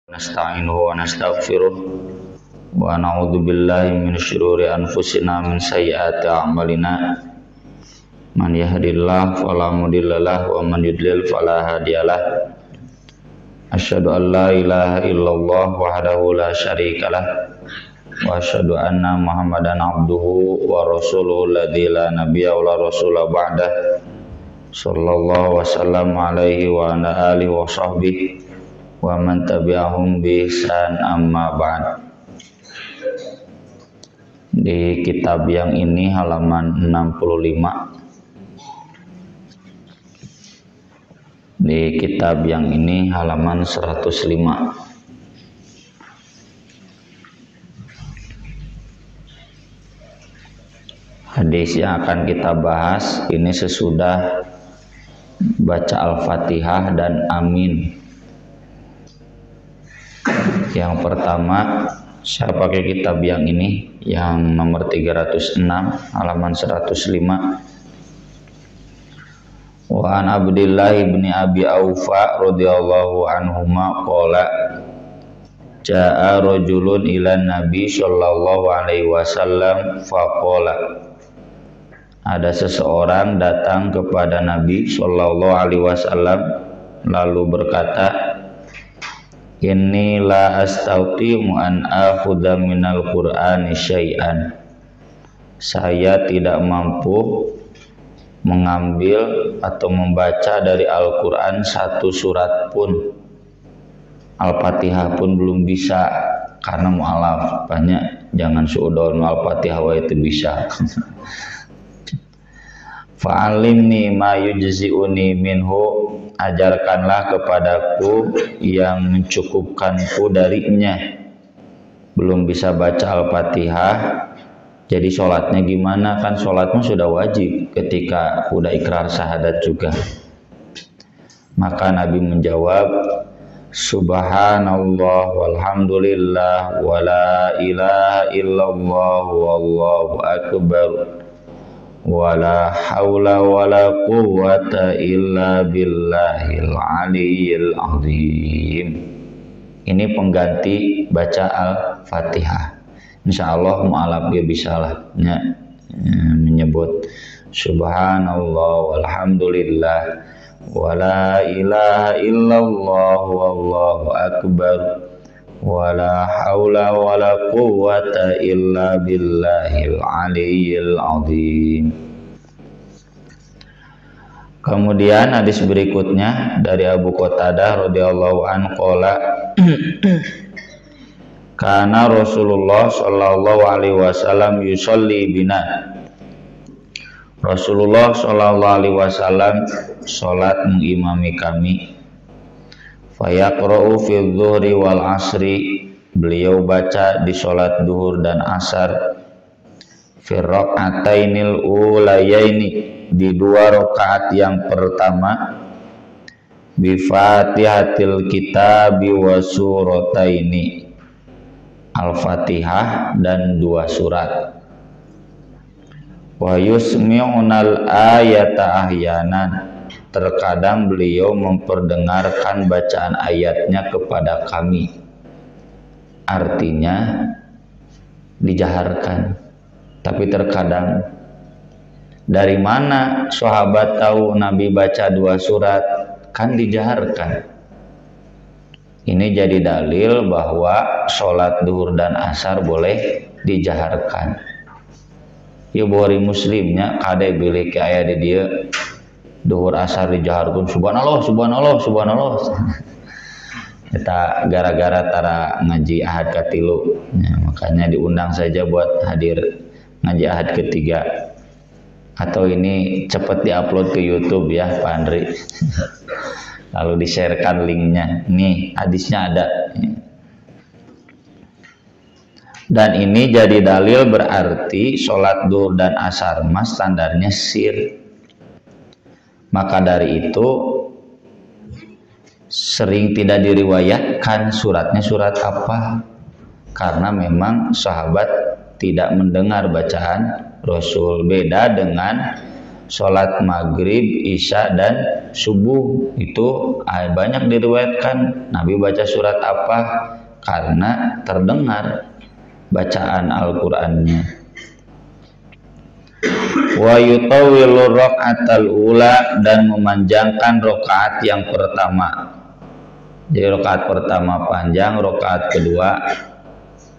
Nasta'inuhu wa nastaghfiruh wa na'udzu billahi min syururi anfusina min sayyiati a'malina man yahdihillahu fala mudhillalah wa man yudlil fala hadiyalah asyhadu an la ilaha illallah wahdahu la syarikalah wa asyhadu anna muhammadan abduhu wa rasuluhu alladzi la nabiyya wa la rasula ba'dah sallallahu wasallam alaihi wa ala alihi wa sahbihi wa man tabi'ahum bi ihsan amma ba'd. Di kitab yang ini halaman 65. Di kitab yang ini halaman 105. Hadis yang akan kita bahas ini sesudah baca Al-Fatihah dan Amin. Yang pertama, saya pakai kitab yang ini, yang nomor 306, halaman 105. Wa an Abdillah bin Abi Aufa radhiyallahu anhuma qala jaa rajulun ila Nabi sallallahu alaihi wasallam faqala. Ada seseorang datang kepada Nabi sallallahu alaihi wasallam lalu berkata, inni la astati'u an akhudha minal Qur'ani syai'an. Saya tidak mampu mengambil atau membaca dari Al-Quran satu surat pun. Al-Fatihah pun belum bisa karena mu'alaf banyak, jangan suudon Al-Fatihah wa itu bisa. Fa'alimni ma yujzi'uni minhu, ajarkanlah kepadaku yang mencukupkanku darinya. Belum bisa baca Al-Fatihah, jadi sholatnya gimana? Kan sholatmu sudah wajib ketika udah ikrar syahadat juga. Maka Nabi menjawab, subhanallah walhamdulillah wa la ilaha illallah wallahu akbar wala haula wala quwwata illa billahil aliyyil azim. Ini pengganti baca Al-Fatihah. Insyaallah mu'alaf dia bisalah menyebut subhanallah walhamdulillah wala ilaha illallah wallahu akbar wala haula wala quwwata illa billahil aliyyil azim. Kemudian hadis berikutnya dari Abu Qatadah radhiyallahu anhu qala kana Rasulullah sallallahu alaihi wasallam yusolli bina. Rasulullah sallallahu alaihi wasallam salat mengimami kami. Fayaqra'u fi dhuhri wal asri, beliau baca di salat duhur dan asar. Fi raq'atainil ulayaini, di dua rakaat yang pertama. Bi Fatihatil kitabi wa surataini, Al-Fatihah dan dua surat. Wa yusmi'unal ayata ahyanan, terkadang beliau memperdengarkan bacaan ayatnya kepada kami. Artinya dijaharkan. Tapi terkadang, dari mana sahabat tahu Nabi baca dua surat? Kan dijaharkan. Ini jadi dalil bahwa sholat duhur dan asar boleh dijaharkan. Ya buhari muslimnya kadai bilik aya di dia duhur asar dijaharkan subhanallah subhanallah subhanallah. Kita gara-gara tara ngaji ahad katilu, ya, makanya diundang saja buat hadir ngaji ahad ketiga. Atau ini cepat diupload ke YouTube ya Pak Andri. Lalu di-sharekan linknya. Nih hadisnya ada. Dan ini jadi dalil berarti sholat duhur dan asar mas standarnya sir. Maka dari itu sering tidak diriwayatkan suratnya surat apa, karena memang sahabat tidak mendengar bacaan Rasul. Beda dengan sholat maghrib, isya dan subuh itu banyak diriwayatkan Nabi baca surat apa, karena terdengar bacaan Al-Qur'annya. Wa yutawwilu raka'atal ula, dan memanjangkan rakaat yang pertama. Jadi rakaat pertama panjang, rakaat kedua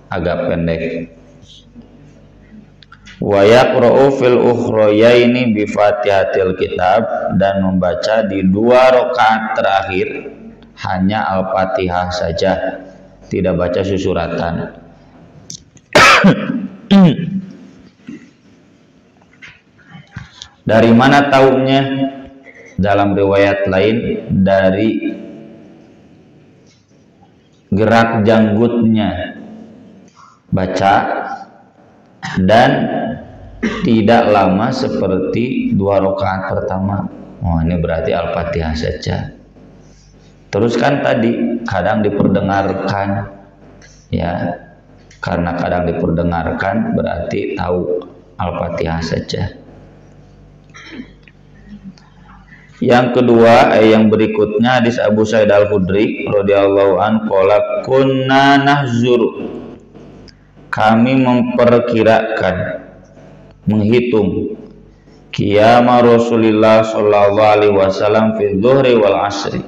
agak pendek. Wa yaqra'u fil ukhrayaini bi Fatihatil Kitab, dan membaca di dua rakaat terakhir hanya Al-Fatihah saja, tidak baca susuratan. Dari mana taunya? Dalam riwayat lain dari gerak janggutnya baca, dan tidak lama seperti dua rakaat pertama. Oh, ini berarti Al-Fatihah saja. Terus kan tadi kadang diperdengarkan, ya, karena kadang diperdengarkan berarti tahu Al-Fatihah saja. Yang kedua, yang berikutnya hadis Abu Sa'id Al-Khudri radhiyallahu anhu qala kunna nahzuru, kami memperkirakan, menghitung qiyama Rasulullah sallallahu alaihi wasallam fi dhuhri wal asri,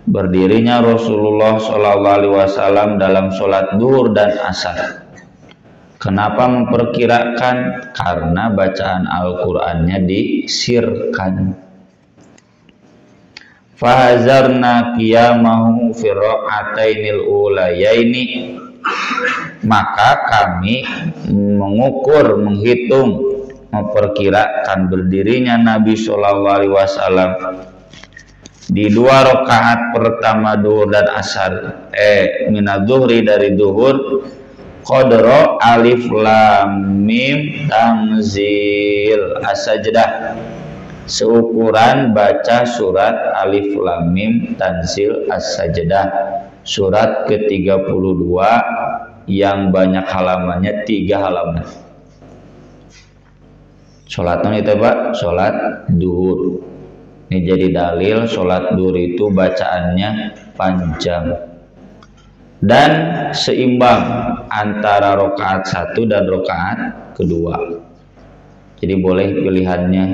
berdirinya Rasulullah sallallahu alaihi wasallam dalam sholat zuhur dan asar. Kenapa memperkirakan? Karena bacaan Al-Qur'annya disirkan. Fahazarna qiyamahu fi raka'atainil ulayaini, maka kami mengukur, menghitung, memperkirakan berdirinya Nabi sallallahu alaihi wasallam di dua rakaat pertama duhur dan asar, minadzuhri dari duhur, qadra alif lam mim tanzil as-sajdah, seukuran baca surat alif lam mim tanzil as-sajdah, surat ke-32 yang banyak halamannya, 3 halaman. Sholatnya itu Pak, sholat duhur. Ini jadi dalil sholat duhur itu bacaannya panjang dan seimbang antara rakaat 1 dan rakaat kedua. Jadi boleh pilihannya,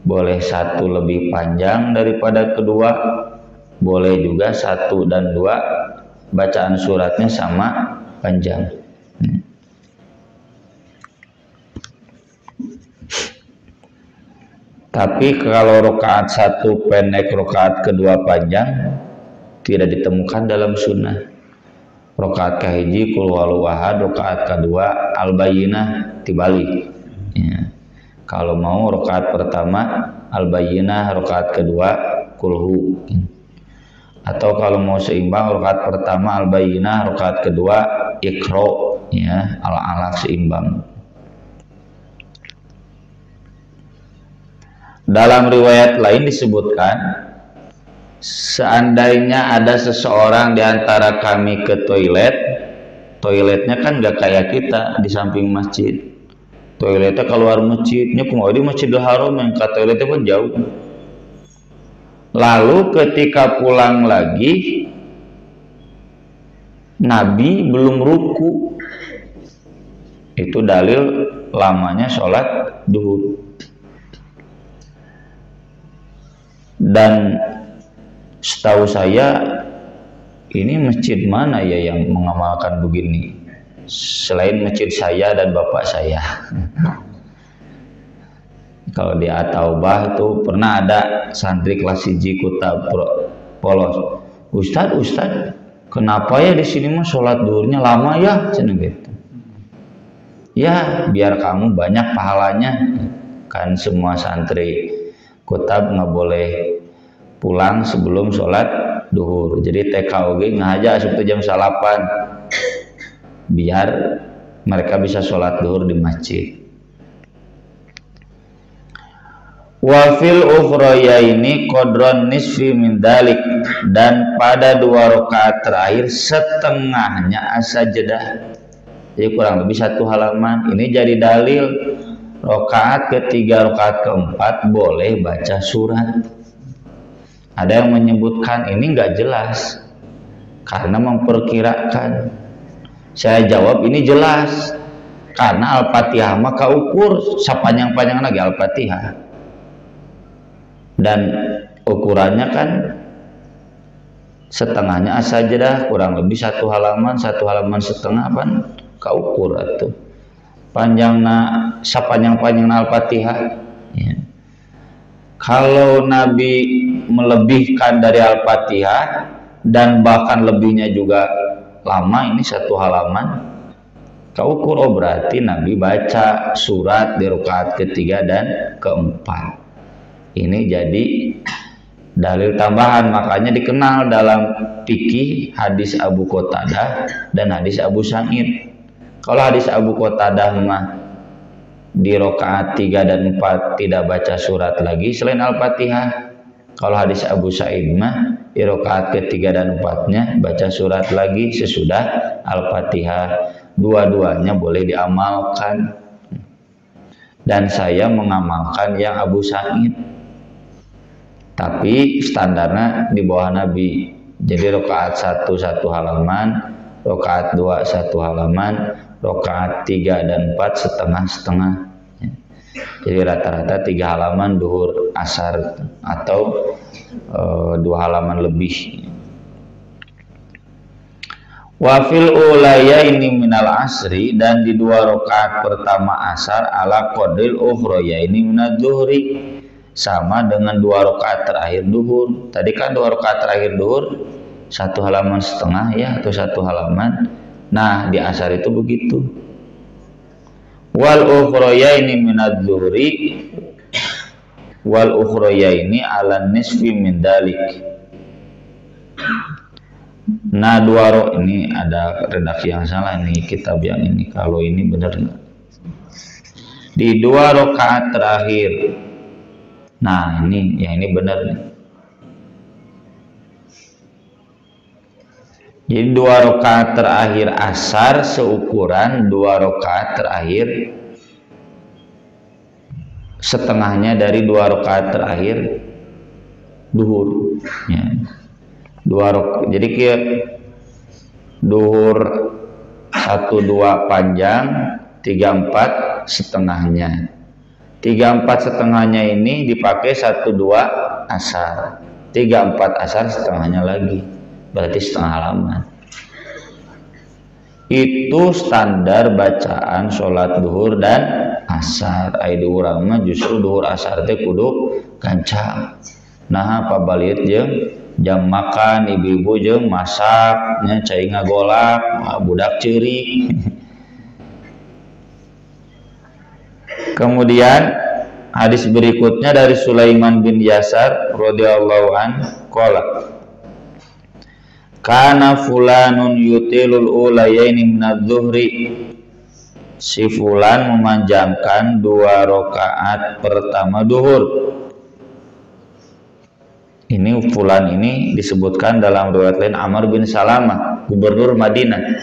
boleh 1 lebih panjang daripada kedua, boleh juga 1 dan 2 bacaan suratnya sama panjang. Tapi kalau rakaat 1 pendek, rakaat kedua panjang, tidak ditemukan dalam sunnah. Rakaat kahiji qul huwallahu ahad, rakaat kedua al-bayyinah tibalik. Ya. Kalau mau rakaat pertama al-bayyinah, rakaat kedua kulhu. Atau kalau mau seimbang, rakaat pertama al-bayyinah, rakaat kedua iqra, ya, al-alaq seimbang. Dalam riwayat lain disebutkan, seandainya ada seseorang di antara kami ke toilet, toiletnya kan gak kayak kita di samping masjid, toiletnya keluar masjidnya, di Masjidil Haram yang ke toiletnya pun jauh. Lalu ketika pulang lagi, Nabi belum ruku, itu dalil lamanya sholat duhur. Dan setahu saya ini masjid mana ya yang mengamalkan begini selain masjid saya dan bapak saya. Kalau di At-Taubah itu pernah ada santri kelas 1 Kutab polos, Ustadz, kenapa ya di sini mah sholat duhurnya lama ya, cina gitu. Ya biar kamu banyak pahalanya, kan semua santri Kutab nggak boleh pulang sebelum sholat duhur. Jadi TKOG ngaja asup jam 8 biar mereka bisa sholat duhur di masjid. Wa fil ukhrayaini qadran nisfi min dalik, dan pada 2 rakaat terakhir setengahnya as-sajdah. Jadi kurang lebih 1 halaman. Ini jadi dalil Rakaat ketiga, rakaat keempat boleh baca surat. Ada yang menyebutkan ini nggak jelas karena memperkirakan. Saya jawab ini jelas karena Al-Fatihah maka ukur sapanjang-panjang lagi Al-Fatihah, dan ukurannya kan setengahnya as-sajdah, kurang lebih satu halaman setengah kan kaukur atuh. Panjangna sapanjang-panjang Al-Fatihah ya. Kalau Nabi melebihkan dari Al-Fatihah dan bahkan lebihnya juga lama, ini satu halaman kaukur, oh berarti Nabi baca surat di rakaat ketiga dan keempat. Ini jadi dalil tambahan, makanya dikenal dalam fikih hadis Abu Qatadah dan hadis Abu Sa'id. Kalau hadis Abu Qatadah mah di rakaat 3 dan 4 tidak baca surat lagi selain Al-Fatihah. Kalau hadis Abu Sa'id mah di rakaat ketiga dan 4-nya baca surat lagi sesudah Al-Fatihah. Dua-duanya boleh diamalkan. Dan saya mengamalkan yang Abu Sa'id. Tapi standarnya di bawah Nabi. Jadi rakaat 1 1 halaman, rakaat 2 1 halaman, rakaat 3 dan 4 setengah-setengah. Jadi rata-rata 3 halaman duhur asar atau 2 halaman lebih. Wa fil ulayaini minal asri, dan di 2 rakaat pertama asar ala qadril ukhrayaini minadz zuhri, sama dengan 2 rakaat terakhir duhur. Tadi kan 2 rakaat terakhir duhur 1 halaman setengah ya, atau 1 halaman. Nah di asar itu begitu. Wal ukhrayaini minadz zuhri wal ukhrayaini ala nisfi min dalik. Nah 2 ini ada redaksi yang salah nih kitab yang ini. Kalau ini benar nggak? Di 2 rakaat terakhir. Nah ini yang ini benar nih. Jadi 2 rakaat terakhir asar seukuran 2 rakaat terakhir setengahnya dari 2 rakaat terakhir duhur ya. Jadi kayak duhur 1 2 panjang, 3 4 setengahnya. 3 4 setengahnya ini dipakai 1 2 asar. 3 4 asar setengahnya lagi. Berarti setengah halaman. Itu standar bacaan sholat duhur dan asar. Ai urang mah justru duhur asar teh kudu gancang. Nah apa baliet jeung jam makan ibu-ibu jeung masaknya cai ngagolak budak ceurik. Kemudian hadis berikutnya dari Sulaiman bin Yasar radhiyallahu an qala kana fulanun yutilul ulayaini minadz zuhri, si fulan memanjangkan 2 rakaat pertama duhur. Ini fulan ini disebutkan dalam riwayat lain Amr bin Salamah, gubernur Madinah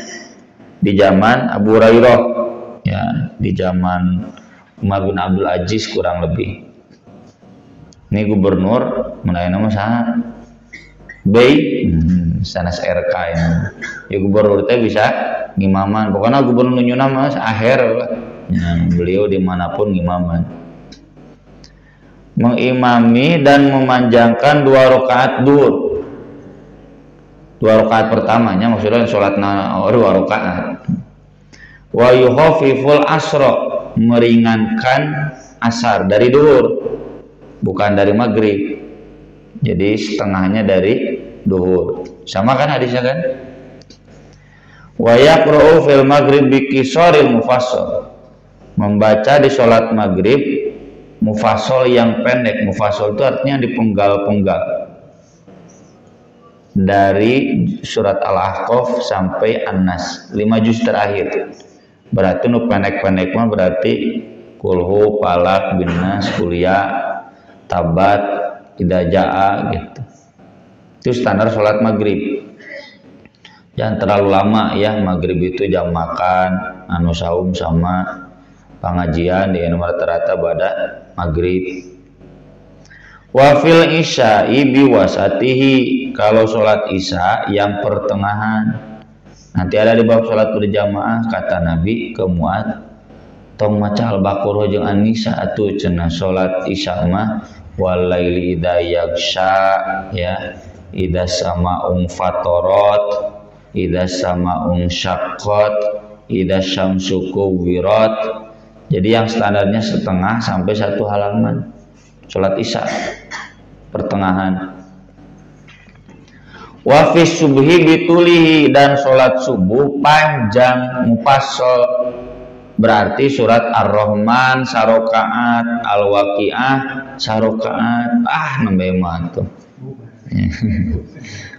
di zaman Abu Hurairah ya, di zaman Umar bin Abdul Aziz kurang lebih. Ini gubernur mulai nama saha? Sanas RK ya gubernur teh bisa ngimaman, pokoknya gubernur nu nama akhir ya, beliau dimanapun ngimaman, mengimami dan memanjangkan 2 rakaat duhur. 2 rakaat pertamanya maksudnya sholat 2 rakaat. Wa yukhafiful asra, meringankan asar dari duhur, bukan dari maghrib. Jadi setengahnya dari duhur. Sama kan hadisnya kan? Wa yaqra'u fil maghrib bi qisaril mufassal, membaca di sholat maghrib mufassal yang pendek. Mufassal itu artinya dipenggal-penggal dari surat Al-Ahqaf sampai An-Nas, 5 juz terakhir. Berarti nu pendek-pendek mah berarti kulhu, palak, binnas, kuliah, tabat, idza jaa gitu. Itu standar sholat maghrib. Jangan terlalu lama ya, maghrib itu jam makan, anu saum sama pengajian di rata-rata pada maghrib. Wa fil isya'i biwasatihi, kalau sholat isya yang pertengahan. Nanti ada di bab sholat berjamaah, kata Nabi ke Mu'ad, tong maca Al-Baqarah jeung An-Nisa atuh cenah sholat isya mah walaili idza yaghsha, ya, idza sama'un fatarat, idza sama'un syaqqat, idza syamsu kuwirat. Jadi yang standarnya setengah sampai 1 halaman sholat isya pertengahan. Wa fi subhi bitulihi, dan sholat subuh panjang, mufassal, berarti surat Ar-Rahman sarokaat, Al-Waqiah sarokaat. Nembe mah tuh.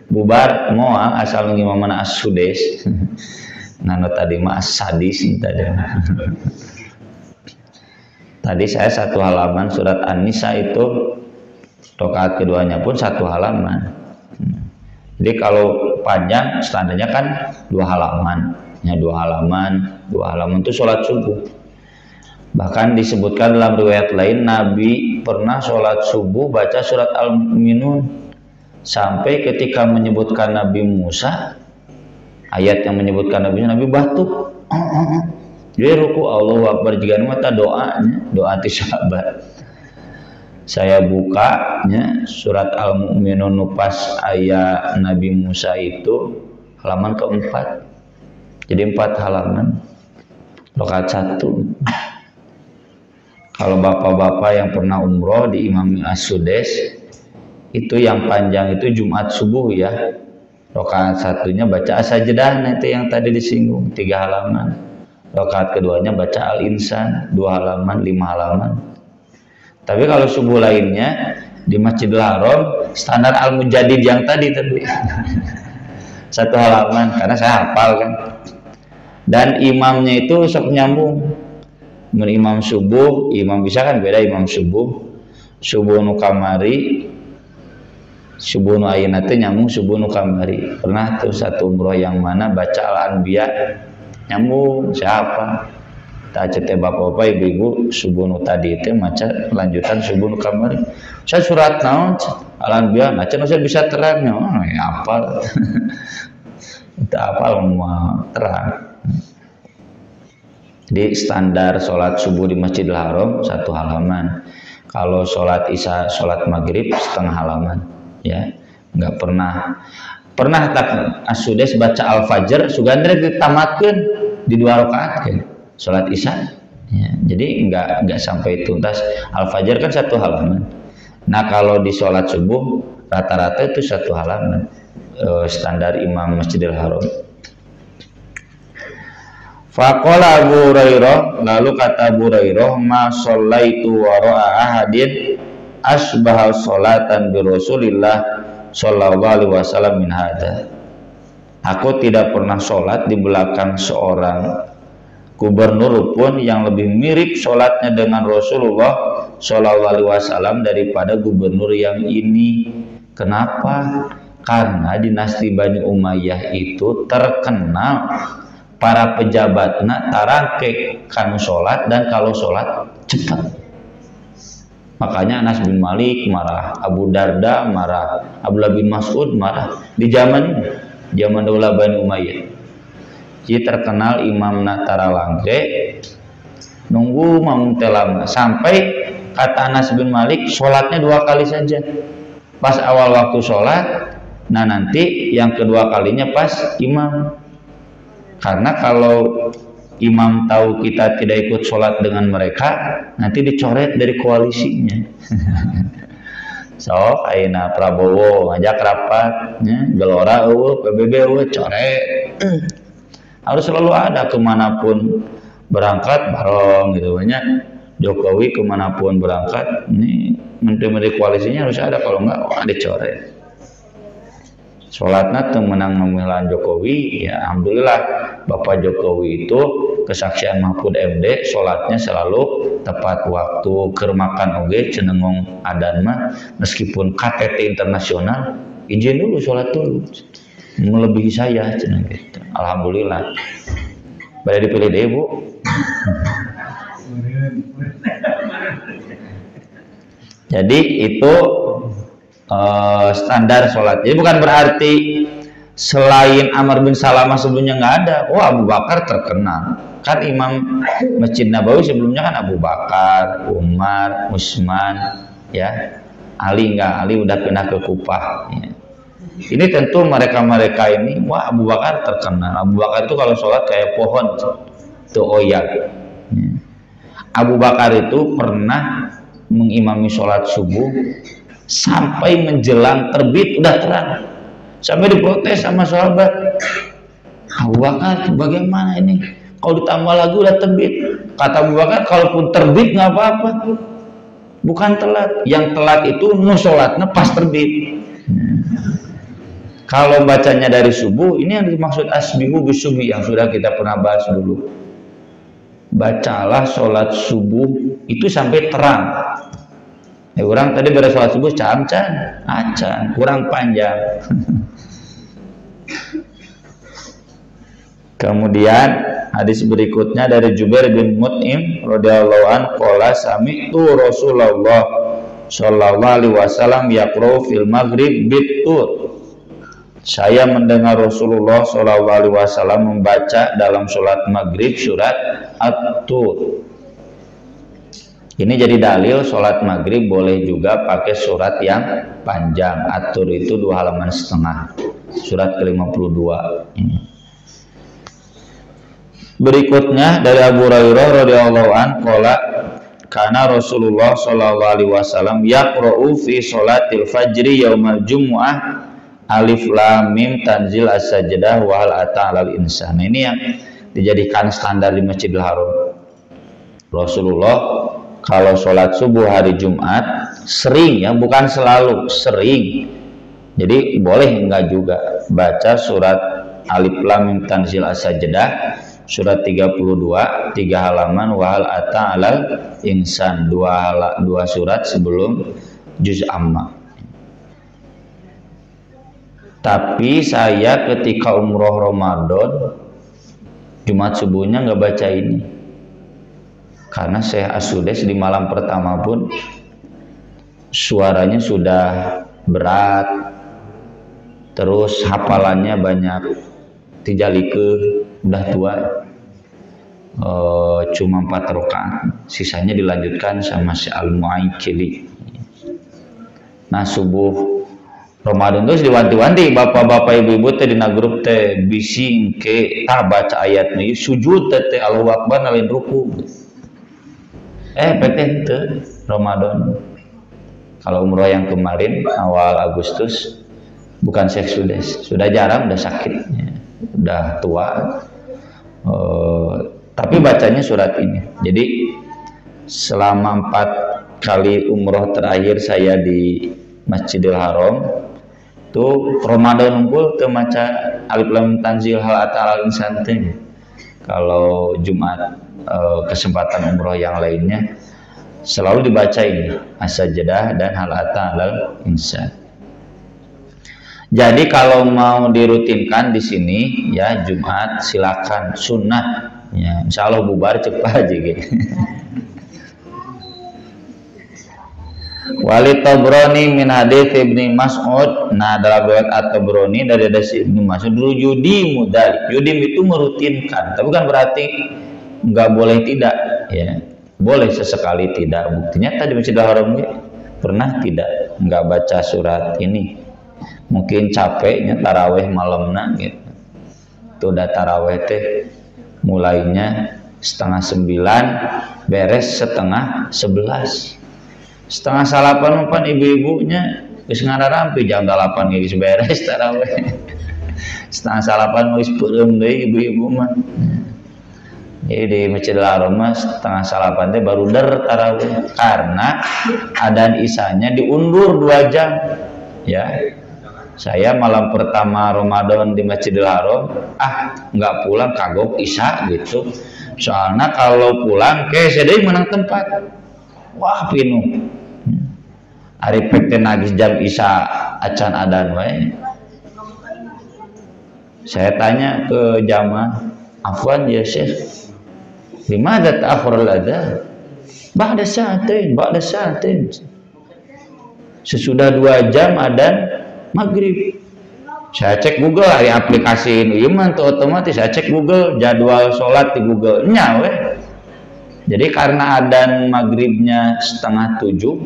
Bubar moal asal ngimamana as-sudes. Nano tadi mah as-sadis tadi. Tadi saya 1 halaman surat An-Nisa itu, rakaat keduanya pun 1 halaman. Jadi kalau panjang standarnya kan 2 halaman. Ya, 2 halaman itu sholat subuh. Bahkan disebutkan dalam riwayat lain, Nabi pernah sholat subuh baca surat Al-Mu'minun, sampai ketika menyebutkan Nabi Musa, ayat yang menyebutkan Nabi batuk. Jadi ruku Allahu Akbar, jika mata doanya, doa ti sahabat. Saya bukanya surat Al-Mu'minun pas ayat Nabi Musa itu halaman keempat. Jadi 4 halaman, rakaat 1. Kalau bapak-bapak yang pernah umroh di Imam As-Sudes, itu yang panjang itu Jumat subuh ya. Rakaat 1-nya baca As-Sajdah, itu yang tadi disinggung 3 halaman. Rakaat keduanya baca Al-Insan 2 halaman, 5 halaman. Tapi kalau subuh lainnya di Masjidil Haram standar Al-Mujadid yang tadi 1 halaman, karena saya hafal kan. Dan imamnya itu sok nyambung. Imam subuh, imam bisa kan beda imam subuh. Subuh nu kamari, subuh nu ayeuna teh nyambung subuh nu kamari. Pernah tuh 1 umroh yang mana baca Al-Anbiya nyambung siapa? Tak cete bapak-bapak ibu-ibu subuh nu tadi itu maca lanjutan subuh nu kamari. Saya surat naon Al-Anbiya, maca saya bisa terangnya. Ya hafal. Tak hafal mau terang. Di standar sholat subuh di Masjidil Haram 1 halaman. Kalau sholat isya, sholat maghrib 1/2 halaman. Ya, nggak pernah tak As-Sudes baca Al-Fajr sugandre ditamatkeun di 2 rakaat kan. Sholat isya, ya, jadi nggak sampai tuntas. Al-Fajr kan 1 halaman. Nah kalau di sholat subuh rata-rata itu 1 halaman, standar imam Masjidil Haram. Faqala Abu Hurairah, lalu kata Abu Hurairah, ma shallaitu wara'a ahadin asbaha sholatan bi Rasulillah sallallahu alaihi wasallam min hada. Aku tidak pernah sholat di belakang seorang gubernur pun yang lebih mirip sholatnya dengan Rasulullah sallallahu alaihi wasallam daripada gubernur yang ini. Kenapa? Karena dinasti Bani Umayyah itu terkenal para pejabatna tarangke kanu sholat, dan kalau sholat cepat. Makanya Anas bin Malik marah, Abu Darda marah, Abdullah bin Mas'ud marah di zaman Daulah Bani Umayyah. Jadi terkenal imam natara langke nunggu teh lama, sampai kata Anas bin Malik sholatnya 2 kali saja. Pas awal waktu sholat, nah nanti yang kedua kalinya pas imam. Karena kalau imam tahu kita tidak ikut sholat dengan mereka, nanti dicoret dari koalisinya. So, ayeuna Prabowo ngajak rapat, ya, Gelora PBB coret. Harus selalu ada kemanapun berangkat bareng gitu banyak. Jokowi kemanapun berangkat, ini menteri-menteri koalisinya harus ada, kalau enggak dicoret. Sholatnya menang pemilihan Jokowi, ya alhamdulillah Bapak Jokowi itu kesaksian Mahfud MD sholatnya selalu tepat waktu, keur makan oge cenengong adan mah meskipun KTT internasional izin dulu sholat dulu, melebihi saya ceneng gitu. Alhamdulillah. Pada dipilih deh Bu. Jadi itu standar sholat. Jadi bukan berarti selain Amr bin Salamah sebelumnya nggak ada. Oh, Abu Bakar terkenal. Kan Imam Masjid Nabawi sebelumnya kan Abu Bakar, Umar, Utsman, ya. Ali nggak, Ali udah pindah ke Kufah. Ya. Ini tentu mereka-mereka ini, wah Abu Bakar terkenal. Abu Bakar itu kalau sholat kayak pohon tuh oyak. Ya. Abu Bakar itu pernah mengimami sholat subuh sampai menjelang terbit udah terang, sampai diprotes sama sahabat. Abu Bakar bagaimana ini, kalau ditambah lagi udah terbit. Kata Abu Bakar, kalaupun terbit nggak apa-apa, bukan telat. Yang telat itu sholatnya pas terbit. Kalau bacanya dari subuh, ini yang dimaksud asbihu bisubuh yang sudah kita pernah bahas dulu. Bacalah sholat subuh itu sampai terang. Orang tadi beres sholat subuh can-can, acan, kurang panjang. Kemudian hadis berikutnya dari Jubair bin Mut'im radhiyallahu anhu qala sami'tu Rasulullah sallallahu alaihi wasallam yaqra'u fil maghrib bit-tur. Saya mendengar Rasulullah sallallahu alaihi wasallam membaca dalam sholat maghrib surat At-Tur. Ini jadi dalil sholat maghrib boleh juga pakai surat yang panjang. At-Tur itu 2 halaman setengah, surat ke-52. Berikutnya dari Abu Hurairah radhiyallahu anhu qala kana Rasulullah sallallahu alaihi wasallam yaqra'u fi sholatil fajri yaumal jumu'ah alif lam mim tanzil as-sajdah wa hal ata 'alal insan. Ini yang dijadikan standar di Masjidil Haram. Rasulullah kalau sholat subuh hari Jumat sering, ya bukan selalu, sering. Jadi boleh enggak juga baca surat alif lam mim tanzil as-sajdah surat 32 3 halaman wa hal ata 'alal insan 2 surat sebelum juz amma. Tapi saya ketika umroh Ramadan Jumat subuhnya nggak baca ini, karena Syekh As-Sudes di malam pertama pun suaranya sudah berat, terus hafalannya banyak, tijalike udah tua, cuma 4 rakaat, sisanya dilanjutkan sama Syekh Al-Mu'aikili. Nah subuh Ramadan terus diwanti-wanti bapak-bapak ibu-ibu teh dina grup teh bisi ke baca ayat nih sujud teh Allahu Akbar nalin ruku. Peten teh Ramadan. Kalau umroh yang kemarin awal Agustus bukan Syekh Sudes, sudah jarang, udah sakit, udah tua. Tapi bacanya surat ini. Jadi selama 4 kali umroh terakhir saya di Masjidil Haram tuh Ramadan ngumpul teu maca alif lam tanzil hal ata 'alal insan. Kalau Jumat kesempatan umroh yang lainnya selalu dibaca ini as-sajdah dan hal ata 'alal insan. Jadi kalau mau dirutinkan di sini ya Jumat silakan, sunnah ya, insyaallah bubar cepat aja gitu. Wali Tabrani min hadits Ibnu Mas'ud. Nah dalam riwayat At-Tabrani dari hadits Ibnu Mas'ud dulu yudim mudalik. Yudim itu merutinkan, tapi bukan berarti nggak boleh tidak, ya boleh sesekali tidak. Buktinya tadi Masjidil Haram pernah tidak nggak baca surat ini, mungkin capeknya taraweh malamnya gitu. Tuh udah taraweh teh mulainya 8:30 beres 10:30. 10:30 umpan ibu-ibunya geus ngararampi jam 8 geus beres taraweh. 7:30 geus peureum deui ibu-ibu mah. Jadi di Masjidil Haram 7:30 teh baru der taraweh karena adzan isanya diundur 2 jam. Ya. Saya malam pertama Ramadan di Masjidil Haram, nggak pulang kagok isya gitu. Soalnya kalau pulang ke sedih menang tempat. Wah pinu. Ari pek teh nagih jam isya acan adan wae. Saya tanya ke jamaah, "Afwan ya Syekh, limadza ta'akhkhara al-adzan?" Ba'da sa'atain. sesudah 2 jam adzan maghrib. Saya cek Google hari aplikasi ini, iman tuh otomatis saya cek Google jadwal sholat di Google nyawe. Jadi karena adzan maghribnya 6:30,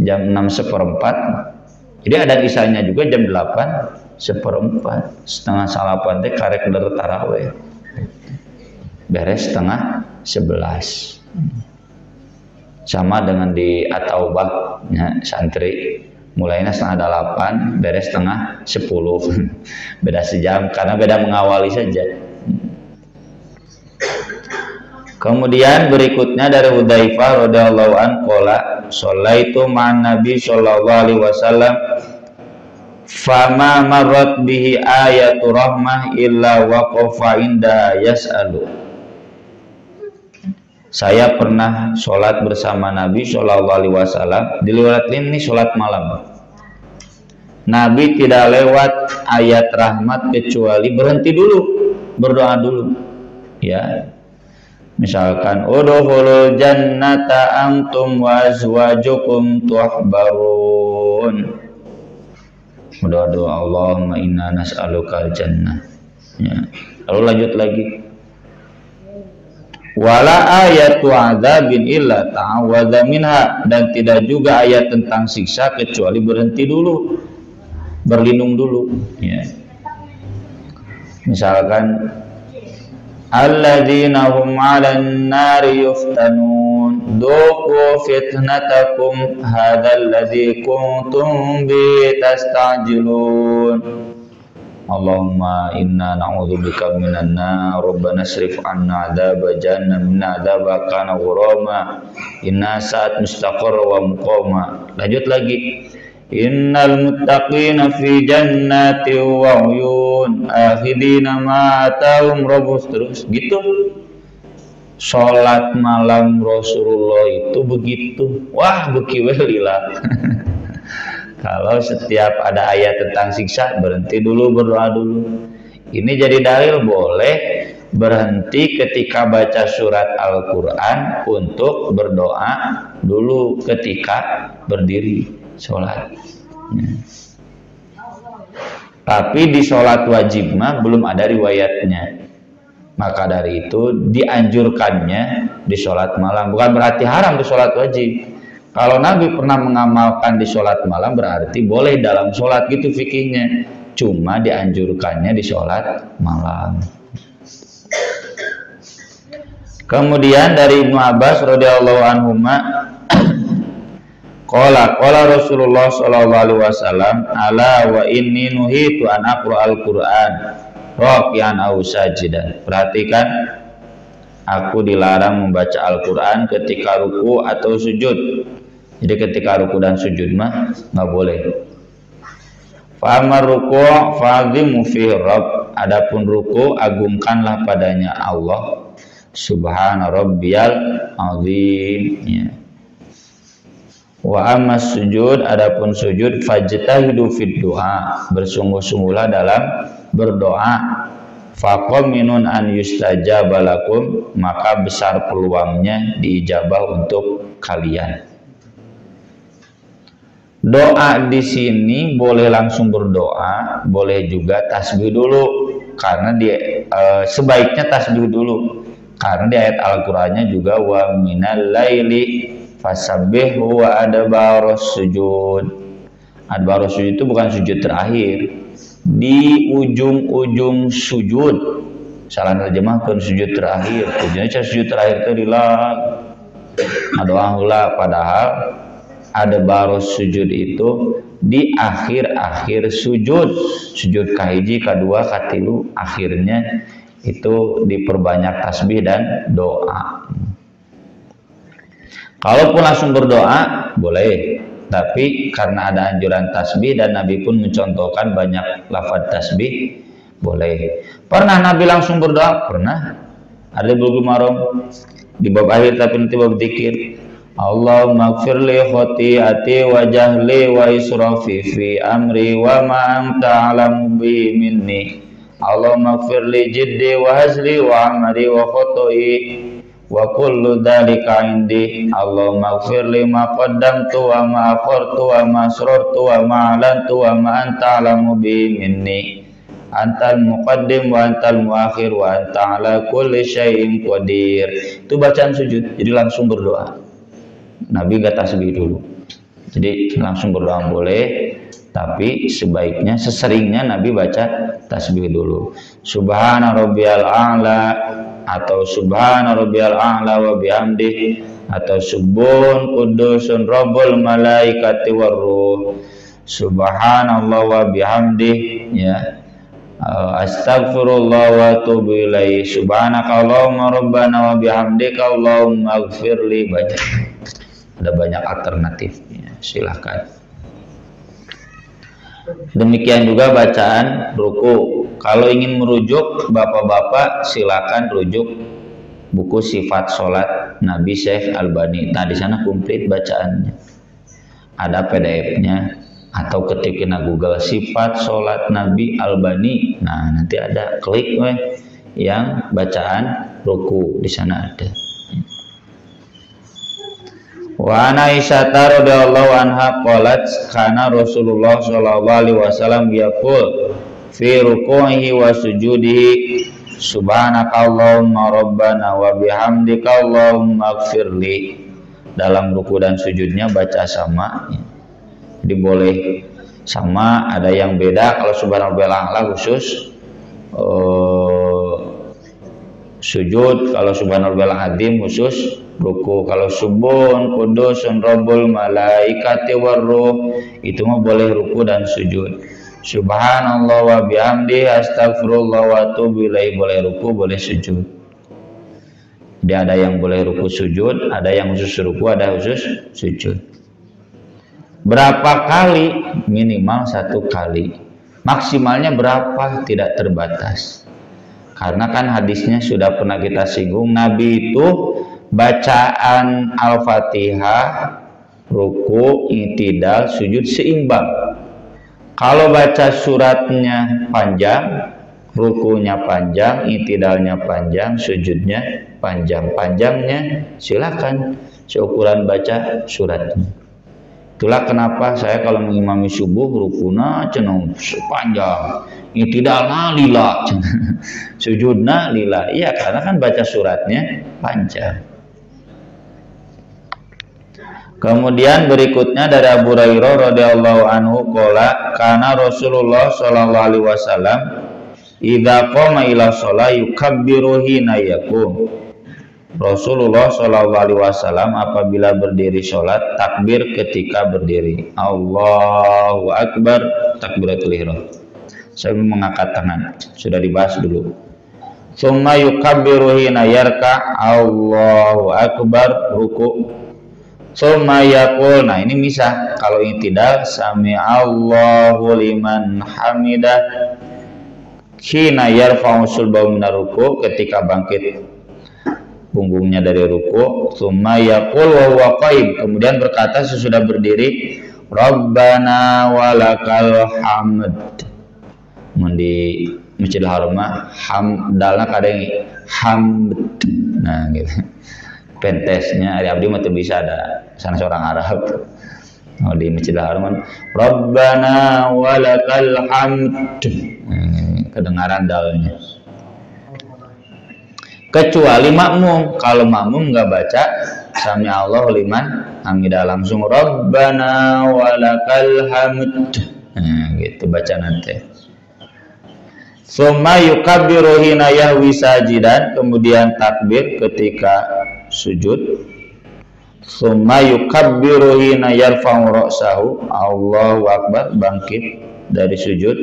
jam 6:15, jadi adzan isanya juga jam 8:15, 7:30 teh karek der taraweh, beres 10:30. Sama dengan di At-Taubah ya, santri mulainya 7:30, beres 9:30. Beda sejam karena beda mengawali saja. Kemudian berikutnya dari Hudzaifah radhiyallahu anhu qala shallaitu ma'an nabi sallallahu alaihi wasallam fama marrat bihi ayatu rahmah illa waqafa inda yas'alu. Saya pernah sholat bersama Nabi Shallallahu Alaihi Wasallam. Dilihat ini sholat malam. Nabi tidak lewat ayat rahmat kecuali berhenti dulu, berdoa dulu. Ya, misalkan udkhulul jannata antum wa azwajukum tuhbarun. Berdoa Allahumma inna nas'alukal jannah. Ya. Lalu lanjut lagi. Wala ayatu adzabin illa ta'awadza minha, dan tidak juga ayat tentang siksa kecuali berhenti dulu, berlindung dulu. Ya. Misalkan alladzina hum 'alan nari yuftanun duqu fitnatakum hadzal ladzi kuntum bi tastajilun. Allahumma inna na'udzubika minan nar rabbana srif 'anna 'adzaba jahannam inna 'adzaba kana ghurama inna sa'at mustaqarra wa muqama. Lanjut lagi. Innal muttaqina fi jannati wa 'uyun akhidina ma atahum rabbus, terus gitu. Salat malam Rasulullah itu begitu. Wah, beki we lila. Kalau setiap ada ayat tentang siksa berhenti dulu, berdoa dulu. Ini jadi dalil boleh berhenti ketika baca surat Al-Quran untuk berdoa dulu ketika berdiri sholat. Tapi di sholat wajib mah belum ada riwayatnya. Maka dari itu dianjurkannya di sholat malam. Bukan berarti haram di sholat wajib. Kalau Nabi pernah mengamalkan di sholat malam berarti boleh dalam sholat gitu fikihnya. Cuma dianjurkannya di sholat malam. Kemudian dari Ibnu Abbas radhiyallahu anhuma qala Rasulullah sallallahu alaihi wasallam ala wa inni nuhitu an aqra'al Qur'an raqian aw sajidan. Perhatikan, aku dilarang membaca Al-Qur'an ketika ruku atau sujud. Jadi ketika ruku dan sujud mah nggak boleh. Fa'amar ruku fa'azimu fi rabb. Adapun ruku agungkanlah padanya Allah. Subhana rabbiyal azim. Ya. Wa amas sujud, adapun sujud fajtahidu fid du'a. Bersungguh-sungguhlah dalam berdoa. Faqaminun an yustajaba lakum, maka besar peluangnya diijabah untuk kalian. Doa di sini boleh langsung berdoa, boleh juga tasbih dulu, karena sebaiknya tasbih dulu, karena di ayat Al-Qur'annya juga wa minal laili fasabbihu wa adbaros sujud. Adbaros sujud itu bukan sujud terakhir, di ujung-ujung sujud. Salah terjemahkan sujud terakhir. Tujuannya sujud terakhir itu dilang doa heula, padahal ada baros sujud itu di akhir-akhir sujud kahiji, kadua, katilu, akhirnya itu diperbanyak tasbih dan doa. Kalaupun langsung berdoa boleh, tapi karena ada anjuran tasbih dan Nabi pun mencontohkan banyak lafaz tasbih, boleh. Pernah Nabi langsung berdoa? Pernah. Ada Bulughul Maram di bab akhir, tapi nanti bab dzikir. Allahumma ighfirli khati'ati wa jahli wa israfi fi amri wa ma anta a'lamu bi minni. Allahumma ighfirli jiddi wa hazli wa amri wa khata'i wa kullu dzalika indi. Allahumma ighfir li ma qaddamtu wa ma akhartu wa ma asrartu wa ma alantu wa ma anta alamu bi minni. Antal muqaddim wa antal muakhir wa anta ala kulli syai'in qadir. Itu bacaan sujud. Jadi langsung berdoa. Nabi gak tasbih dulu. Jadi langsung berdoa boleh, tapi sebaiknya seseringnya Nabi baca tasbih dulu. Subhana rabbiyal a'la atau subhana rabbiyal a'la wa bihamdi atau subbun qudusun rabbul malaikati warruh. Subhanallah wa bihamdi, ya. Astaghfirullah wa atubu ilaihi. Subhanaka Allahumma rabbana wa bihamdika Allahumma ighfirli. Banyak. Ada banyak alternatifnya. Silahkan. Demikian juga bacaan ruku. Kalau ingin merujuk bapak-bapak, silakan rujuk buku Sifat Sholat Nabi Syekh Albani. Nah, di sana komplit bacaannya. Ada PDF-nya. Atau ketik na Google Sifat Sholat Nabi Albani. Nah, nanti ada klik yang bacaan ruku, di sana ada. Wa ana Aisyah radhiyallahu anha qalat kana Rasulullah sallallahu alaihi wasallam yaqul fi ruku'ihi wa sujudihi subhanaka Allahumma rabbana wa bihamdika Allahumma ighfirli. Dalam ruku dan sujudnya baca sama. Jadi boleh sama, ada yang beda. Kalau subhanallah a'la khusus sujud, kalau subhanallah azim khusus ruku. Kalau subun kudusun rabbul malaikati warruh itu mah boleh ruku dan sujud. Subhanallah wa bihamdi astagfirullah wa atubu ilaihi boleh ruku, boleh sujud. Jadi ada yang boleh ruku sujud, ada yang khusus ruku, ada khusus sujud. Berapa kali? Minimal 1 kali. Maksimalnya berapa? Tidak terbatas. Karena kan hadisnya sudah pernah kita singgung. Nabi itu bacaan Al-Fatihah, ruku, i'tidal, sujud seimbang. Kalau baca suratnya panjang, rukunya panjang, i'tidalnya panjang, sujudnya panjang. Panjangnya silakan seukuran baca suratnya. Itulah kenapa saya kalau mengimami subuh rukuna cenung panjang, i'tidalna lila, sujudna lila. Iya, karena kan baca suratnya panjang. Kemudian berikutnya dari Abu Hurairah radhiyallahu anhu qala kana Rasulullah sallallahu alaihi wasallam idza qama ila shalah yukabbiru hina yaqum. Rasulullah Shallallahu Alaihi Wasallam apabila berdiri sholat takbir ketika berdiri. Allahu Akbar, takbiratul ihram. Saya mengangkat tangan, sudah dibahas dulu. Tsumma yukabbiru hina yarka, Allahu Akbar, ruku. Tsumma yaqul, nah ini misah. Kalau ini tidak, sami Allahu liman hamidah. Hina yarfa'u sulbahu minar ruku, ketika bangkit punggungnya dari ruku. Tsumma yaqul wa huwa qaim, kemudian berkata sesudah berdiri, Rabbana walakal hamd. Di Masjidil Haram hamdalna kadang hamd. Nah gitu. Pentesnya Ari Abdi mah bisa ada sana seorang Arab. Oh, di Masjidil Haram Rabbana walakal hamd. Kedengaran dalnya. Kecuali makmum. Kalau makmum nggak baca sami Allah liman hamidah, langsung Rabbana walakal hamd. Nah, gitu baca nanti. Tsumma yukabbiru hina yahwi sajidan, kemudian takbir ketika sujud. Tsumma yukabbiru hina yarfa'u ra'sahu, Allahu Akbar, bangkit dari sujud.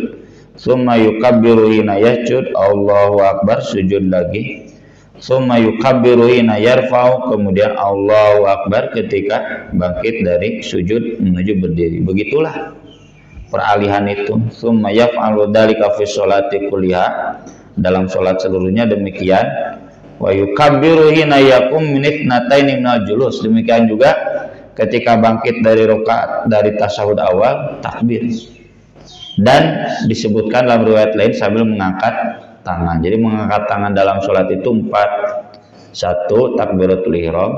Tsumma yukabbiru hina yasjud, Allahu Akbar, sujud lagi. Tsumma yukabbiru hina yarfa'u, kemudian Allahu Akbar ketika bangkit dari sujud menuju berdiri. Begitulah peralihan itu. Tsumma yaf'alu dzalika fi sholati kulliha, dalam sholat seluruhnya demikian. Wa yukabbiru hina yaqum min ithnataini minal julus, demikian juga ketika bangkit dari rakaat dari tasyahud awal takbir. Dan disebutkan dalam riwayat lain sambil mengangkat tangan. Jadi mengangkat tangan dalam sholat itu 4. Satu, takbiratul ihram.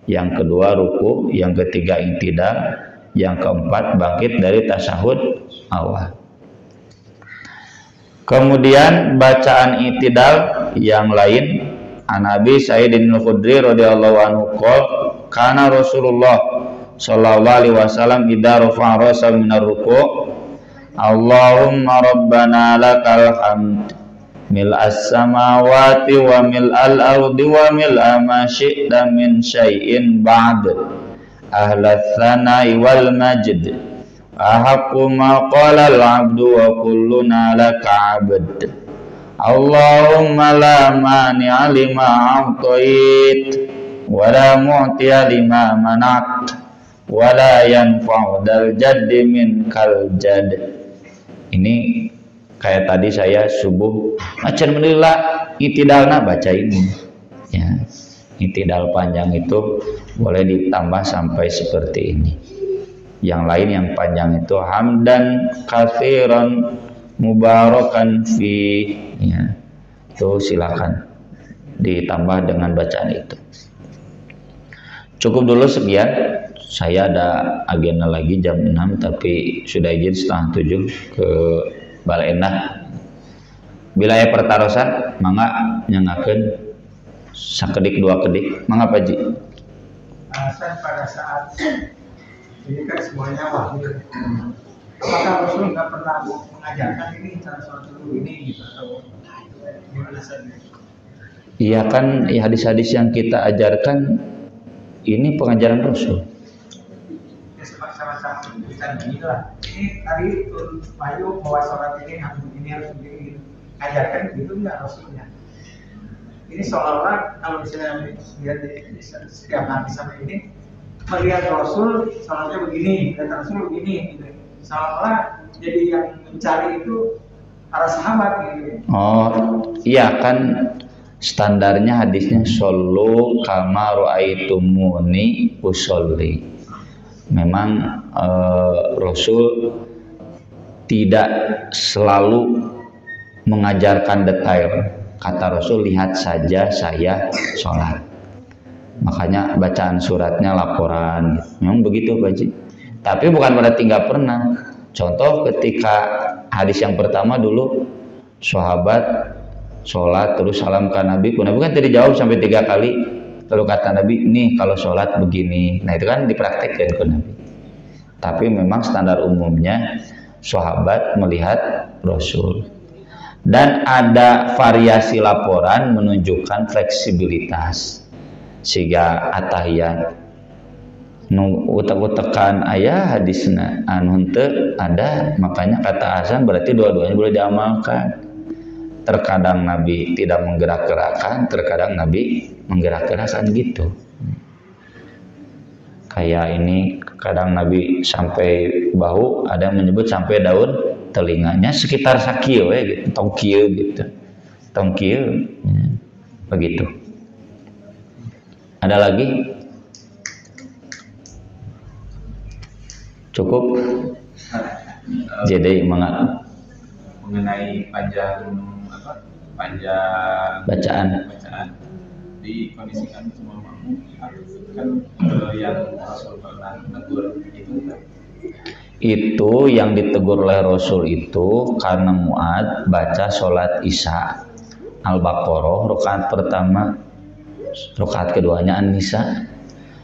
Yang kedua, ruku. Yang ketiga, i'tidal. Yang keempat, bangkit dari tasyahud awal. Kemudian bacaan i'tidal yang lain, an Abi Sa'id al-Khudri radhiyallahu anhu qol kana Rasulullah sallallahu alaihi wasallam idza rafa'a ra'sahu minar ruku' Allahumma rabbana lakal hamd mil'as samawati wa mil'al ardi wa mil'a ma syi'ta min syai'in ba'd ahlas tsana'i wal majd ahaqqu ma qala al-'abdu wa kulluna laka 'abd Allahumma la mani'a lima a'tait wa la mu'tiya lima mana'at wa la yanfa'u dal jaddi minkal jadd. Ini kayak tadi saya subuh macan menilai i'tidalna baca ini ya. I'tidal panjang itu boleh ditambah sampai seperti ini. Yang lain yang panjang itu hamdan katsiran mubarakan fi ya. Itu silakan ditambah dengan bacaan itu. Cukup dulu sekian. Saya ada agenda lagi jam 6 tapi sudah izin setengah 7 ke Baleendah. Wilayah pertarosan mangga nyangakeun sakedik dua kedik. Mangga Pak Ji. Alasan pada saat ini kan semuanya wahyu. Apakah Rasul nggak pernah mengajarkan ini cara sholat dulu ini gitu atau gimana saja? Iya kan hadis-hadis yang kita ajarkan ini pengajaran Rasul. Sama-sama kita beginilah. Ini tadi turun wahyu bahwa sholat ini harus begini. Ajarkan gitu nggak Rasulnya? Ini seolah-olah kalau misalnya lihat di setiap hadis sama ini melihat Rasul sholatnya begini, kata Rasul begini, gitu. Seolah-olah jadi yang mencari itu para sahabat gitu. Oh iya kan standarnya hadisnya shollu kama ra'aitumuni usolli. Memang Rasul tidak selalu mengajarkan detail. Kata Rasul, lihat saja saya sholat. Makanya bacaan suratnya laporan. Memang begitu Pak Ji. Tapi bukan berarti nggak pernah. Contoh ketika hadis yang pertama dulu sahabat sholat terus salam ke Nabi. Nabi kan tidak jawab sampai 3 kali. Lalu kata Nabi, nih kalau sholat begini. Nah itu kan dipraktekkan ke Nabi. Tapi memang standar umumnya sahabat melihat Rasul. Dan ada variasi laporan menunjukkan fleksibilitas. Sehingga atahiyat nu utek-utekan ayah hadisna anu henteu ada, makanya kata Hasan berarti dua-duanya boleh diamalkan. Terkadang Nabi tidak menggerak-gerakkan, terkadang Nabi menggerak-gerakkan gitu. Kayak ini kadang Nabi sampai bahu, ada yang menyebut sampai daun telinganya sekitar sakieu gitu, tongkieu gitu. Tongkieu ya. Begitu. Ada lagi? Cukup? Jadi mengenai panjang bacaan dikondisikan semua makmum kan yang Rasul pernah menegur itu yang ditegur oleh Rasul itu karena Mu'ad baca sholat Isya Al-Baqarah rakaat pertama, rakaat keduanya An-Nisa.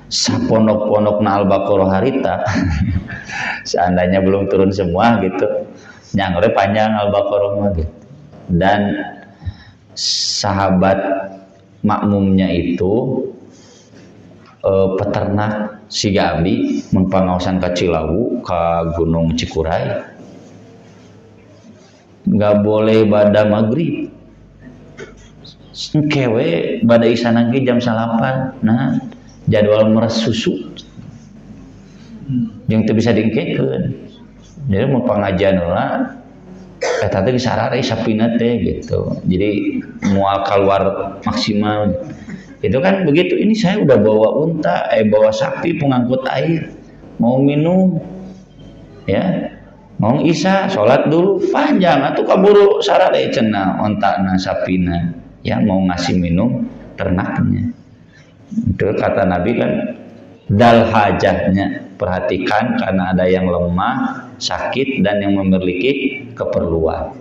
Sapondok-pondokna Al-Baqarah harita seandainya belum turun semua gitu nyangre panjang Al-Baqarah mah gitu. Dan sahabat makmumnya itu peternak si Gabi mempangaosan ke Cilawu ke Gunung Cikuray nggak boleh pada maghrib kewe pada isana ge jam 8. Nah jadwal meres susu yang itu bisa diengkekeun jadi mau pengajian lah eta teh disarare sapina teh gitu jadi moal keluar maksimal itu kan begitu. Ini saya udah bawa unta bawa sapi pengangkut air mau minum ya mau Isya sholat dulu panjang atuh kaburu sarare cenah ontana sapina ya mau ngasih minum ternaknya. Itu kata Nabi kan, dal hajahnya, perhatikan karena ada yang lemah, sakit, dan yang memiliki keperluan.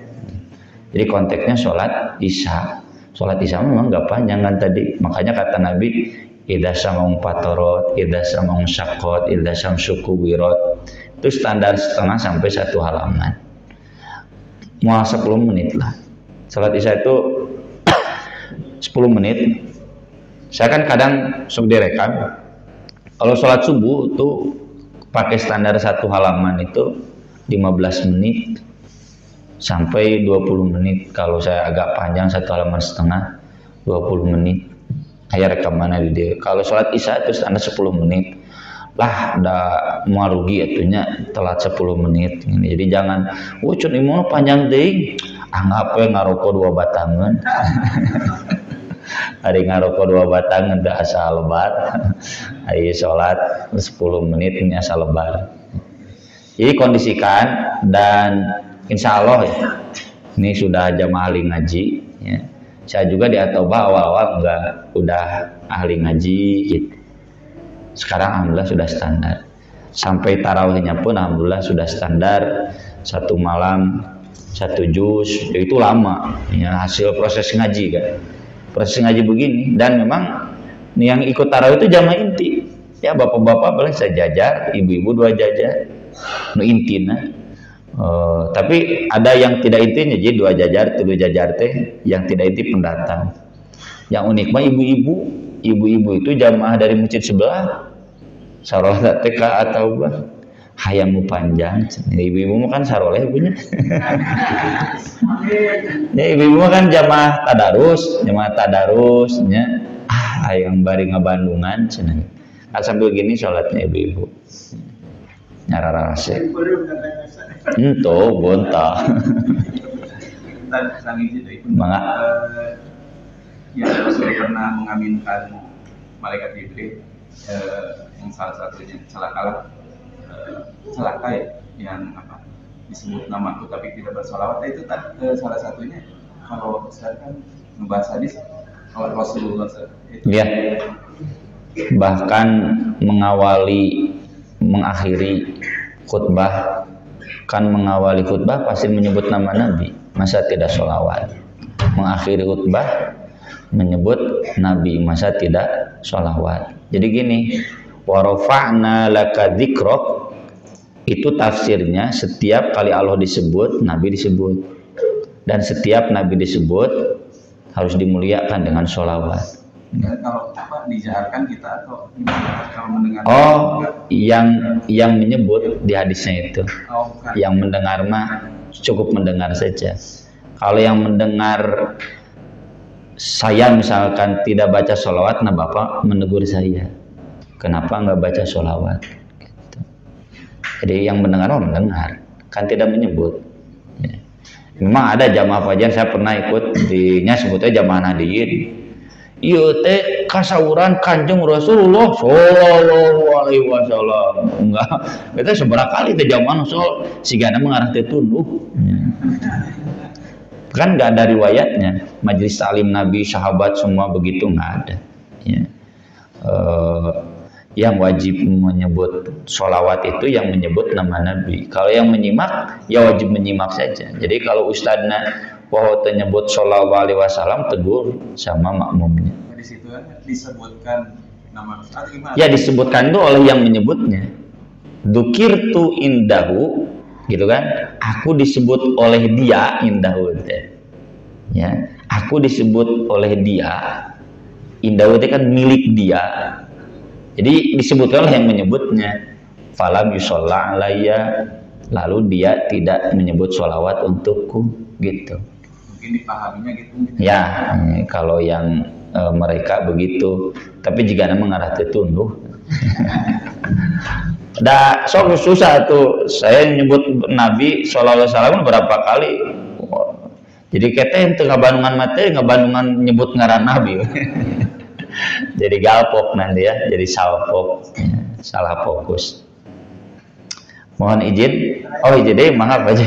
Jadi konteksnya sholat isya. Sholat isya memang gak panjang kan tadi, makanya kata Nabi, idza sama'un fatorot, idza sama'un syakot, idza syamsuku wirot. Itu standar setengah sampai 1 halaman. Mual 10 menit lah. Sholat isya itu 10 menit. Saya kan kadang sok direkam. Kalau sholat subuh itu pakai standar 1 halaman itu 15 menit sampai 20 menit. Kalau saya agak panjang 1 halaman setengah 20 menit. Kayak rekamannya di dia. Kalau sholat isya itu standar 10 menit. Lah udah mau rugi atunya telat 10 menit. Jadi jangan cun imun panjang deh. Anggap ngarokok 2 batangan. Hari ngarokok 2 batangan udah asal lebar. Hari sholat 10 menit ini asal lebar. Jadi kondisikan, dan insya Allah ya, ini sudah jamaah ahli ngaji ya. Saya juga di Atobah awal-awal udah ahli ngaji gitu. Sekarang alhamdulillah sudah standar. Sampai tarawihnya pun alhamdulillah sudah standar. 1 malam 1 juz, itu lama ya, hasil proses ngaji kan. Proses ngaji begini, dan memang yang ikut tarawih itu jamaah inti. Ya bapak-bapak paling sejajar, ibu-ibu 2 jajar. Nu intina. Tapi ada yang tidak intinya, jadi 2 jajar, 3 jajar teh, yang tidak inti pendatang. Yang unik mah ibu-ibu itu jamaah dari masjid sebelah. Sarolat TK atau hayamu panjang. Ibu-ibu mah kan saroleh punya. Ya ibu-ibu mah kan jamaah tadarus nya. Yang bari ngabandungan cenah. Kan sambil gini sholatnya ibu-ibu. Nyararase. Ento bonta. Sang izin itu. Mangga. Ya Rasul pernah mengaminkan malaikat Jibril, yang salah satunya celaka ya, yang disebut namaku tapi tidak bersolawat, itu salah satunya. Kalau Ustaz kan membahas hadis kalau Rasulullah itu ya, bahkan mengakhiri khutbah, kan mengawali khutbah pasti menyebut nama Nabi, masa tidak sholawat. Mengakhiri khutbah menyebut Nabi, masa tidak sholawat. Jadi gini, wa rafa'na laka dzikrok, itu tafsirnya setiap kali Allah disebut, Nabi disebut, dan setiap Nabi disebut harus dimuliakan dengan sholawat. Kalau dijaharkan kita atau kalau mendengar? Yang menyebut di hadisnya itu. Yang mendengar mah cukup mendengar saja. Kalau yang mendengar saya misalkan tidak baca sholawat, nah Bapak menegur saya, kenapa nggak baca sholawat? Gitu. Jadi yang mendengar kan tidak menyebut. Ya. Memang ada jamaah pengajian, saya pernah ikut sebutnya jamaah nadiyin. Iya teh kasauran Kanjeng Rasulullah sallallahu alaihi wasallam. Enggak, itu seberapa kali teh jamaah soal sigana mengarah teh tunduh. Ya. Kan nggak ada riwayatnya majelis taklim Nabi, sahabat semua begitu, nggak ada ya. Yang wajib menyebut sholawat itu yang menyebut nama Nabi. Kalau yang menyimak ya wajib menyimak saja. Jadi kalau ustadznya bahwa menyebut shollallahu alaihi wasallam, tegur sama makmumnya. Di situ disebutkan nama Ustaz gimana? Ya disebutkan itu oleh yang menyebutnya. Dzukirtu indahu, gitu kan? Aku disebut oleh dia indahu. Ya, aku disebut oleh dia. Indahu itu kan milik dia. Jadi disebutkan oleh yang menyebutnya. Falam yusholla alayya, lalu dia tidak menyebut sholawat untukku, gitu. Mungkin dipahaminya gitu. Ya, kalau yang mereka begitu. Tapi jika mengarah ke tunduh. Susah tuh. Saya nyebut Nabi sallallahu alaihi wasallam berapa kali. Jadi kita ente ngabandungan materi, ngabandungan nyebut ngaran Nabi. Jadi galpok nanti ya, jadi salah fokus. Mohon izin. Oh izin deh, maaf aja.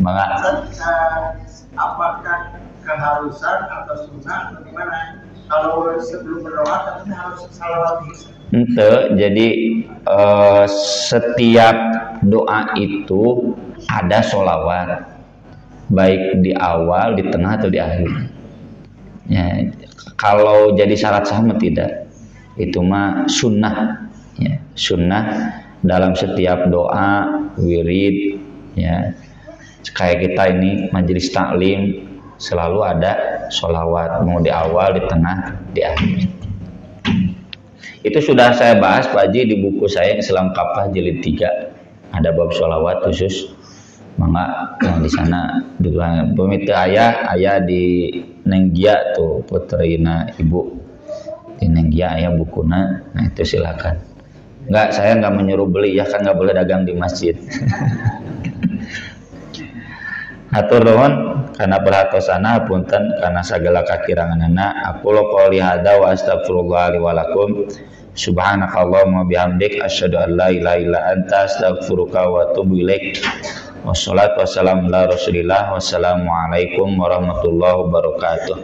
Maaf. Apakah keharusan atau sunnah atau gimana kalau sebelum berdoa tapi harus salawat gitu. Ente, jadi setiap doa itu ada sholawat, baik di awal, di tengah atau di akhir. Ya, kalau jadi syarat sama tidak, itu mah sunnah. Ya, sunnah dalam setiap doa, wirid, ya. Kayak kita ini majelis taklim selalu ada sholawat, mau di awal, di tengah, di akhir. Itu sudah saya bahas Pak Haji di buku saya Islam Kafah jilid 3. Ada bab sholawat khusus. Mangga yang di sana dulang pemita ayah di Nenggia tuh putrina ibu di Nenggia ayah bukuna. Nah itu silakan. Enggak, saya enggak menyuruh beli ya, kan enggak boleh dagang di masjid. Hatur nuhun karena perhatosana punten karena segala kakiranganana. Aku qouli hada wa astaghfirullah li wa lakum. Subhanakallahumma bihamdik asyhadu an la ilaha illa anta astaghfiruka wa atubu ilaik. Wassalatu wassalamu ala Rasulillah. Wassalamualaikum warahmatullahi wabarakatuh.